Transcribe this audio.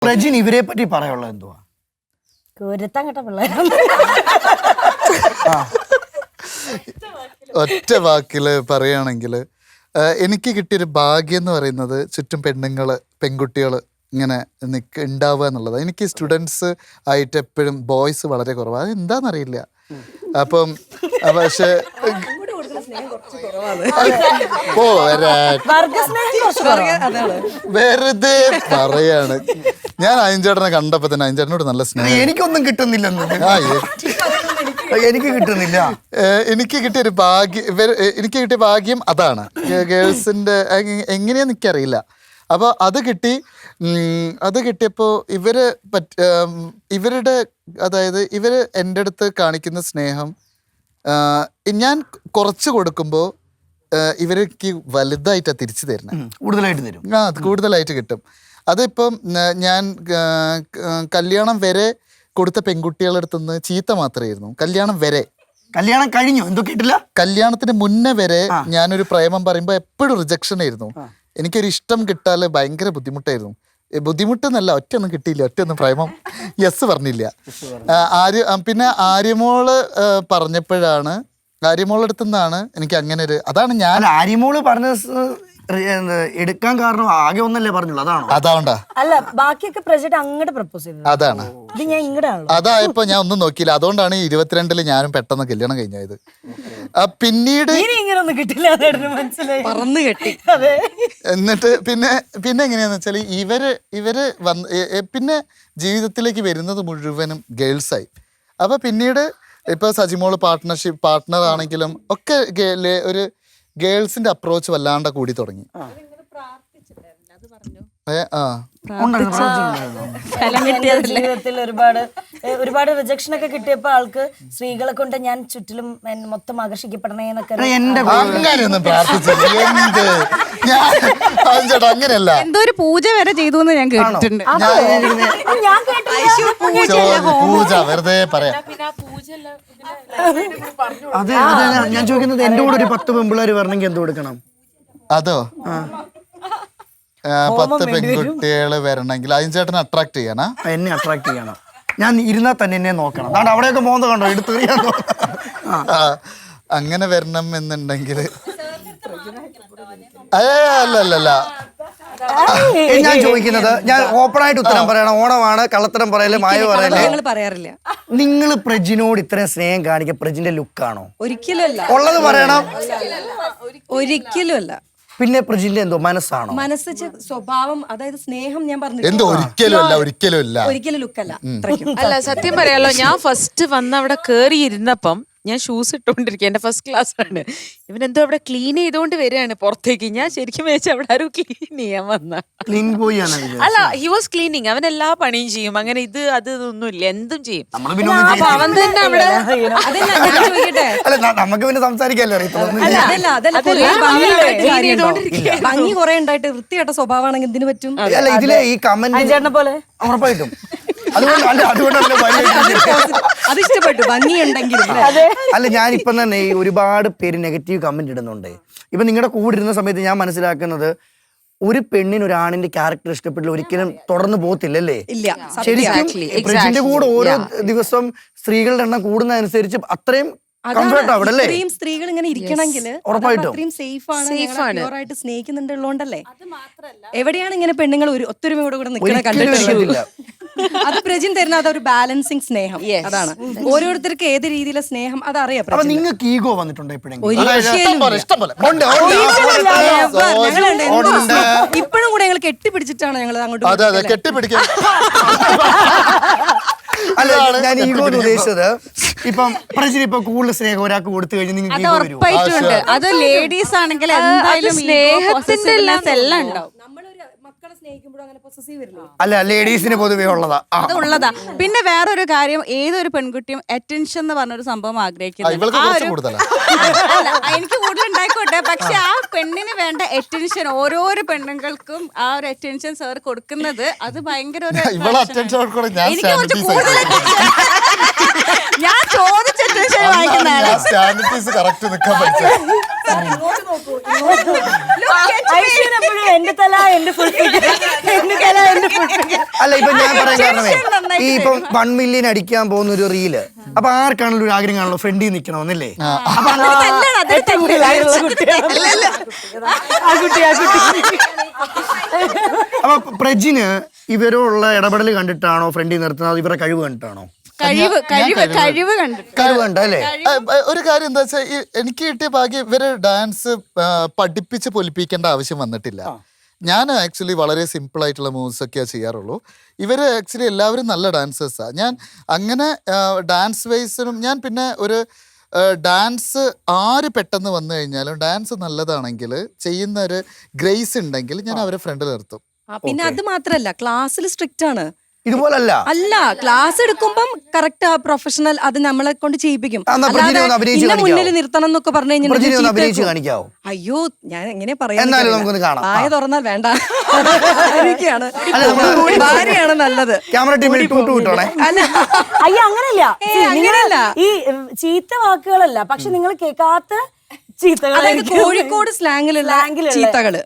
പ്രജിൻ ഇവരെ പറ്റി പറയാനുള്ളത് എന്തുവാ? ഒറ്റ വാക്കില് പറയുകയാണെങ്കിൽ എനിക്ക് കിട്ടിയൊരു ഭാഗ്യം എന്ന് പറയുന്നത് ചുറ്റും പെൺകുട്ടികൾ ഇങ്ങനെ ഉണ്ടാവുക എന്നുള്ളത്. എനിക്ക് സ്റ്റുഡൻസ് ആയിട്ട് എപ്പോഴും ബോയ്സ് വളരെ കുറവാണ്. അത് എന്താണെന്നറിയില്ല. അപ്പം പക്ഷെ വെറുതെ പറയാണ്. ഞാൻ അയൻചേട്ടനെ കണ്ടപ്പോ തന്നെ അയൻചേട്ടനോട് നല്ല സ്നേഹം. എനിക്കൊന്നും കിട്ടുന്നില്ലെന്ന്. എനിക്ക് കിട്ടുന്നില്ല. എനിക്ക് കിട്ടിയ ഭാഗ്യം അതാണ്. ഗേൾസിന്റെ എങ്ങനെയാന്ന് എനിക്കറിയില്ല. അപ്പോൾ അത് കിട്ടിയപ്പോൾ ഇവരുടെ അതായത് ഇവര് എൻ്റെ അടുത്ത് കാണിക്കുന്ന സ്നേഹം ഞാൻ കുറച്ച് കൊടുക്കുമ്പോൾ ഇവർക്ക് വലുതായിട്ടാണ് തിരിച്ചു തരുന്നത്. കൂടുതലായിട്ട് തരും. കൂടുതലായിട്ട് കിട്ടും. അതിപ്പം ഞാൻ കല്യാണം വരെ കൊടുത്ത പെൺകുട്ടികളുടെ അടുത്തുനിന്ന് ചീത്ത മാത്രമായിരുന്നു. കല്യാണം കഴിഞ്ഞു എന്തോ കേട്ടില്ല. കല്യാണത്തിന് മുന്നേ വരെ ഞാനൊരു പ്രേമം പറയുമ്പോൾ എപ്പോഴും റിജക്ഷൻ ആയിരുന്നു. എനിക്കൊരു ഇഷ്ടം കിട്ടാൽ ഭയങ്കര ബുദ്ധിമുട്ടായിരുന്നു. ബുദ്ധിമുട്ടെന്നല്ല, ഒറ്റയൊന്നും കിട്ടിയില്ല. ഒറ്റയൊന്നും പ്രേമം യെസ് പറഞ്ഞില്ല. പിന്നെ ആര്യമോള് പറഞ്ഞപ്പോഴാണ്, ആര്യമോളുടെ അടുത്തു നിന്നാണ് എനിക്ക് അങ്ങനെ ഒരു, അതാണ് ഞാൻ ആര്യമോള് പറഞ്ഞ എടുക്കാൻ കാരണം ആകെ ഒന്നല്ലേ പറഞ്ഞുള്ളൂ. അതാണ്ടാ അല്ല ബാക്കിയൊക്കെ പ്രൊജക്ട് അങ്ങോട്ട് പ്രപ്പോസ് ചെയ്തത്. അതാണ്. ഇത് ഞാൻ ഇങ്ങോട്ടാണല്ലോ. അതായപ്പോ ഞാൻ ഒന്നും നോക്കിയില്ല. അതുകൊണ്ടാണ് 22 ഞാനും പെട്ടെന്ന് കല്യാണം കഴിഞ്ഞത്. പിന്നീട് ഇങ്ങനൊന്നും കിട്ടില്ല, മനസ്സിലായി, പറന്ന് കെട്ടി. അതെ. എന്നിട്ട് പിന്നെ എങ്ങനെയാന്ന് വെച്ചാൽ ഇവര് പിന്നെ ജീവിതത്തിലേക്ക് വരുന്നത് മുഴുവനും ഗേൾസായി. അപ്പൊ പിന്നീട് ഇപ്പൊ സജിമോള് പാർട്ട്ണർ ആണെങ്കിലും ഒക്കെ ഒരു ഗേൾസിന്റെ അപ്രോച്ച് വല്ലാണ്ട് കൂടി തുടങ്ങി. ജീവിതത്തിൽ ഒരുപാട് റിജക്ഷൻ ഒക്കെ കിട്ടിയപ്പോ ആൾക്ക് സ്ത്രീകളെ കൊണ്ട് ഞാൻ ചുറ്റിലും മൊത്തം ആകർഷിക്കപ്പെടണേന്നൊക്കെ. അങ്ങനെയല്ല, എന്തോ ഒരു പൂജ വരെ ചെയ്തു എന്ന് ഞാൻ കേട്ടിട്ടുണ്ട്. പൂജ വെറുതെ പറയാം. അത് ഞാൻ ചോദിക്കുന്നത്, എന്റെ കൂടെ ഒരു 10 പെൺപിള്ളേർ വരണമെങ്കിൽ എന്ത് കൊടുക്കണം? അതോ 10 പെൺകുട്ടികള് വരണമെങ്കിൽ അയൻചേട്ടനെ അട്രാക്ട് ചെയ്യാനാ? എന്നെ അട്രാക്ട് ചെയ്യണം. ഞാൻ ഇരുന്നാൽ തന്നെ എന്നെ നോക്കണം. അതാണ്ട് അവിടെയൊക്കെ മോന്ത കണ്ടോ എടുത്ത് അങ്ങനെ വരണം എന്നുണ്ടെങ്കിൽ അല്ലല്ല. ഞാൻ ചോദിക്കുന്നത്, ഞാൻ ഓപ്പൺ ആയിട്ട് ഉത്തരം പറയണം. ഓണമാണ്, കള്ളത്തരം പറയല്, മായ പറയല് പറയാറില്ല. നിങ്ങൾ പ്രജിനോട് ഇത്രയും സ്നേഹം കാണിക്കുക പ്രജിന്റെ ലുക്കാണോ? ഒരിക്കലും ഉള്ളത് പറയണം. ഒരിക്കലും അല്ല. പിന്നെ പ്രജിന്റെ എന്തോ മനസ്സാണോ? മനസ്സ്, സ്വഭാവം, അതായത് സ്നേഹം. ഞാൻ പറഞ്ഞു എന്തോ ഒരിക്കലും ലുക്കല്ല. അല്ല, സത്യം പറയാലോ, ഞാൻ ഫസ്റ്റ് വന്ന് അവിടെ കേറിയിരുന്നപ്പം ഞാൻ ഷൂസ് ഇട്ടുകൊണ്ടിരിക്കുക. എന്റെ ഫസ്റ്റ് ക്ലാസ് ആണ്. ഇവനെന്തോ അവിടെ ക്ലീൻ ചെയ്തോണ്ട് വരികയാണ് പുറത്തേക്ക്. ഞാൻ ശരിക്കും വെച്ചാൽ അവിടെ ആരും ക്ലീൻ ചെയ്യാൻ വന്ന അല്ല, ഹി വാസ് ക്ലീനിങ്. അവൻ എല്ലാ പണിയും ചെയ്യും. അങ്ങനെ അതൊന്നുമില്ല, എന്തും ചെയ്യും. അപ്പൊ അവൻ തന്നെ അവിടെ നമുക്ക് പിന്നെ സംസാരിക്കാല്ലോ. ഭംഗി കുറെ ഉണ്ടായിട്ട് വൃത്തിയായിട്ട സ്വഭാവമാണെങ്കിൽ എന്തിനു പറ്റും? അല്ല, ഇതിലെ ഈ കമന്റ് പോലെ ഉറപ്പായിട്ടും അത് ഇഷ്ടപ്പെട്ടു, ഭംഗിയുണ്ടെങ്കിലും. അല്ല, ഞാനിപ്പം തന്നെ ഈ ഒരുപാട് പേര് നെഗറ്റീവ് കമന്റ് ഇടുന്നുണ്ട്. ഇപ്പൊ നിങ്ങളുടെ കൂടെ ഇരുന്ന സമയത്ത് ഞാൻ മനസ്സിലാക്കുന്നത്, ഒരു പെണ്ണിന് ഒരു ആണിന്റെ ക്യാരക്ടർ ഇഷ്ടപ്പെട്ടില്ല ഒരിക്കലും തുടർന്ന് പോകത്തില്ലല്ലേ? ശരിക്കും പ്രജിന്റെ കൂടെ ഓരോ ദിവസം സ്ത്രീകളുടെ എണ്ണം കൂടുന്നതനുസരിച്ച് അത്രയും കംഫർട്ട് അവിടെ അല്ലേ? സ്ത്രീകൾ ഇങ്ങനെ ഇരിക്കണമെങ്കിൽ അത്രയും സേഫ് ആണ്, പ്യുവറായിട്ട് സ്നേഹിക്കുന്നുണ്ടല്ലോണ്ടല്ലേ. എവിടെയാണ് ഇങ്ങനെ പെണ്ണുങ്ങൾ ഒത്തൊരുമയോടെ കൂടെ നിൽക്കണ കണ്ടിട്ടില്ല. അത് പ്രജിൻ തരുന്ന അതൊരു ബാലൻസിങ് സ്നേഹം. അതാണ് ഓരോരുത്തർക്ക് ഏത് രീതിയിലെ സ്നേഹം അതറിയാം. നിങ്ങൾക്ക് ഈഗോ വന്നിട്ടുണ്ടോ എപ്പോഴെങ്കിലും? ഇപ്പോഴും കൂടെ ഞങ്ങൾ കെട്ടിപ്പിടിച്ചിട്ടാണ് ഞങ്ങൾ അങ്ങോട്ട് കെട്ടിപ്പിടിക്കാൻ. അല്ല, ഞാൻ ഈഗോ ഉദ്ദേശിച്ചത്, ഇപ്പം പ്രജിന് ഇപ്പൊ കൂടുതൽ സ്നേഹം ഒരാൾക്ക് കൊടുത്തു കഴിഞ്ഞാൽ നിങ്ങൾക്ക് ഈഗോ ഉറപ്പായിട്ടുണ്ട്. അത് ലേഡീസ് ആണെങ്കിൽ എന്തായാലും സ്നേഹത്തിന്റെ എല്ലാം ഉണ്ടാവും. അല്ല, ലേഡീസിന് പൊതുവേ ഉള്ളതാ. പിന്നെ വേറൊരു കാര്യം, ഏതൊരു പെൺകുട്ടിയും അറ്റൻഷൻ എന്ന് പറഞ്ഞൊരു സംഭവം ആഗ്രഹിക്കുന്നത്. എനിക്ക് കൂടുതൽ ഉണ്ടായിക്കോട്ടെ, പക്ഷെ ആ പെണ്ണിന് വേണ്ട അറ്റൻഷൻ ഓരോരോ പെണ്ണുങ്ങൾക്കും ആ ഒരു അറ്റൻഷൻ സാർ കൊടുക്കുന്നത് അത് ഭയങ്കര ഒരു ഞാൻ ചോദിച്ച അറ്റൻഷൻ വാങ്ങിക്കുന്നതാണ്. ഐശ്വര്യ എപ്പോഴും എന്റെ തല എന്റെ ഫുൾ ഫിഗർ, എന്റെ തല എന്റെ ഫുൾ ഫിഗർ. അല്ല ഇപ്പൊ ഞാൻ പറയാൻ കാരണമേ ഈ ഇപ്പം 1 മില്യൺ അടിക്കാൻ പോകുന്ന ഒരു റീല് അപ്പൊ ആർക്കാണല്ലോ ഒരു ആഗ്രഹം കാണല്ലോ ഫ്രണ്ടിൽ നിൽക്കണമെന്നല്ലേ? അപ്പൊ പ്രജിന് ഇവരോടുള്ള ഇടപെടൽ കണ്ടിട്ടാണോ ഫ്രണ്ടിൽ നിർത്തുന്നത്, ഇവരുടെ കഴിവ് കണ്ടിട്ടാണോ? കഴിവ് കണ്ടല്ലേ? ഒരു കാര്യം എന്താ വെച്ചാൽ എനിക്ക് കിട്ടിയ ഭാഗ്യം ഇവര് ഡാൻസ് പഠിപ്പിച്ച് പൊലിപ്പിക്കേണ്ട ആവശ്യം വന്നിട്ടില്ല. ഞാൻ ആക്ച്വലി വളരെ സിമ്പിൾ ആയിട്ടുള്ള മൂവ്സ് ഒക്കെയാണ് ചെയ്യാറുള്ളൂ. ഇവര് ആക്ച്വലി എല്ലാവരും നല്ല ഡാൻസേഴ്സാണ്. ഞാൻ അങ്ങനെ ഡാൻസ് വൈസിനും ഞാൻ പിന്നെ ഒരു ഡാൻസ് ആര് പെട്ടെന്ന് വന്നു കഴിഞ്ഞാലും ഡാൻസ് നല്ലതാണെങ്കിൽ ചെയ്യുന്ന ഒരു ഗ്രേസ് ഉണ്ടെങ്കിൽ ഞാൻ അവരെ ഫ്രണ്ടിൽ നിർത്തും. പിന്നെ അത് മാത്രല്ല ക്ലാസ്സിൽ സ്ട്രിക്റ്റ് ആണ്. ഇതുപോലല്ല അല്ല, ക്ലാസ് എടുക്കുമ്പം കറക്റ്റ് പ്രൊഫഷണൽ അത് നമ്മളെ കൊണ്ട് ചെയ്യിപ്പിക്കും. മുന്നിൽ നിർത്തണം എന്നൊക്കെ പറഞ്ഞു കാണിക്കാവോ? അയ്യോ ഞാൻ എങ്ങനെ പറയാ, എന്നാലും നമുക്കൊന്ന് കാണാം. ആയ തുറന്നാൽ വേണ്ട, എനിക്കാണ് ഭാര്യയാണ് നല്ലത്. ക്യാമറ ടീമിൽ ടൂട്ടോണേ. അയ്യോ അങ്ങനല്ല, അങ്ങനെയല്ല. ഈ ചീത്ത വാക്കുകളല്ല, പക്ഷെ നിങ്ങൾ കേൾക്കാത്ത ചീത്തകൾ, കോഴിക്കോട് സ്ലാങ്ങിലുള്ള ചീത്തകള്.